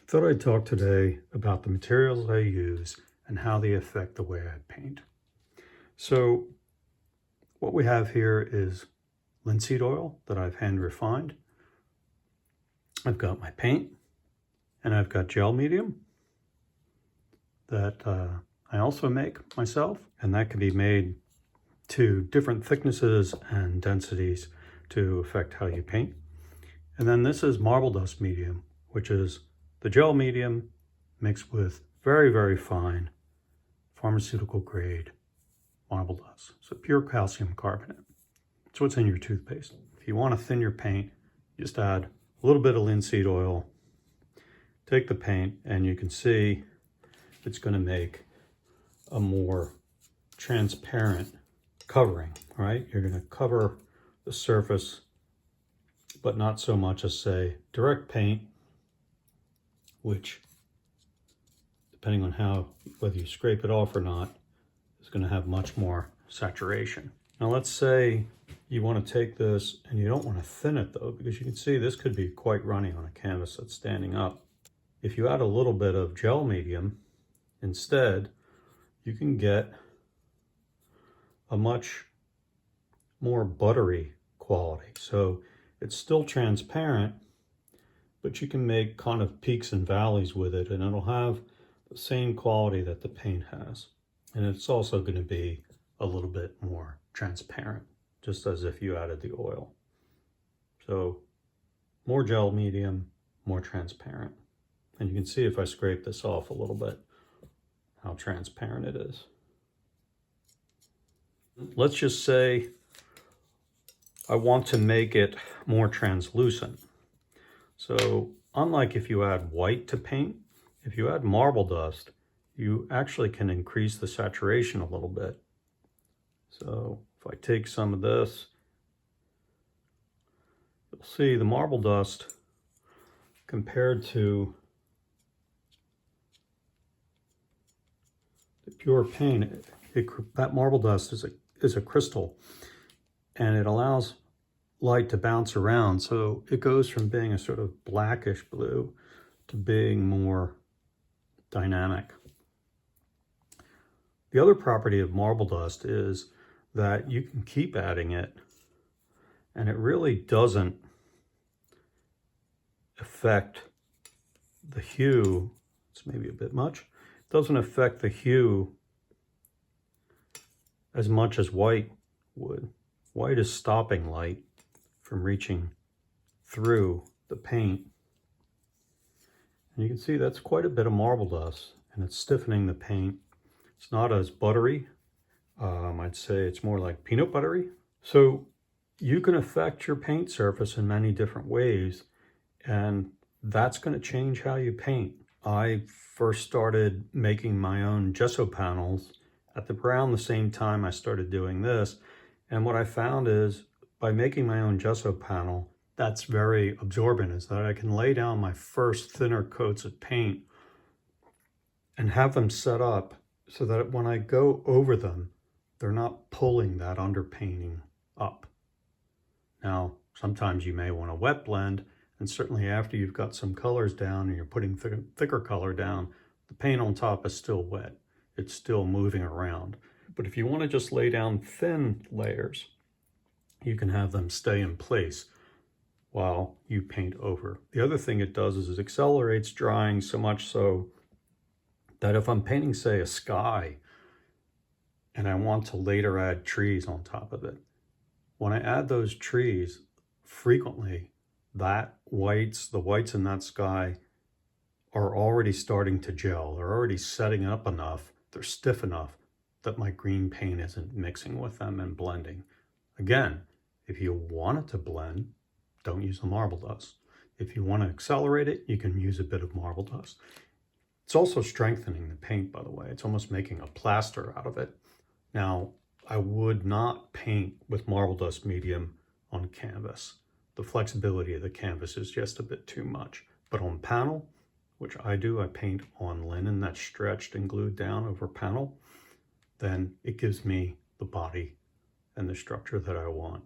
Thought I'd talk today about the materials I use and how they affect the way I paint. So what we have here is linseed oil that I've hand refined. I've got my paint, and I've got gel medium that I also make myself, and that can be made to different thicknesses and densities to affect how you paint. And then this is marble dust medium, which is the gel medium mixed with very, very fine pharmaceutical grade marble dust. So pure calcium carbonate. It's what's in your toothpaste. If you want to thin your paint, just add a little bit of linseed oil, take the paint, and you can see it's going to make a more transparent covering, right? You're going to cover the surface, but not so much as, say, direct paint, which, depending on whether you scrape it off or not, is going to have much more saturation. Now let's say you want to take this and you don't want to thin it though, because you can see this could be quite runny on a canvas that's standing up. If you add a little bit of gel medium instead, you can get a much more buttery quality. So it's still transparent, but you can make kind of peaks and valleys with it, and it'll have the same quality that the paint has. And it's also going to be a little bit more transparent, just as if you added the oil. So more gel medium, more transparent. And you can see if I scrape this off a little bit, how transparent it is. Let's just say I want to make it more translucent. So unlike if you add white to paint, if you add marble dust, you actually can increase the saturation a little bit. So if I take some of this, you'll see the marble dust compared to the pure paint, that marble dust is a crystal, and it allows light to bounce around. So it goes from being a sort of blackish blue to being more dynamic. The other property of marble dust is that you can keep adding it, and it really doesn't affect the hue. It's maybe a bit much. It doesn't affect the hue as much as white would. White is stopping light from reaching through the paint. And you can see that's quite a bit of marble dust, and it's stiffening the paint. It's not as buttery. I'd say it's more like peanut buttery. So you can affect your paint surface in many different ways, and that's going to change how you paint. I first started making my own gesso panels at around the same time I started doing this. And what I found is by making my own gesso panel, that's very absorbent, is that I can lay down my first thinner coats of paint and have them set up so that when I go over them, they're not pulling that underpainting up. Now, sometimes you may want to wet blend, and certainly after you've got some colors down and you're putting thicker color down, the paint on top is still wet. It's still moving around. But if you want to just lay down thin layers, you can have them stay in place while you paint over. The other thing it does is it accelerates drying so much so that if I'm painting, say, a sky, and I want to later add trees on top of it, when I add those trees frequently, the whites in that sky are already starting to gel. They're already setting up enough, they're stiff enough that my green paint isn't mixing with them and blending. Again, if you want it to blend, don't use the marble dust. If you want to accelerate it, you can use a bit of marble dust. It's also strengthening the paint, by the way. It's almost making a plaster out of it. Now, I would not paint with marble dust medium on canvas. The flexibility of the canvas is just a bit too much. But on panel, which I do, I paint on linen that's stretched and glued down over panel, then it gives me the body and the structure that I want.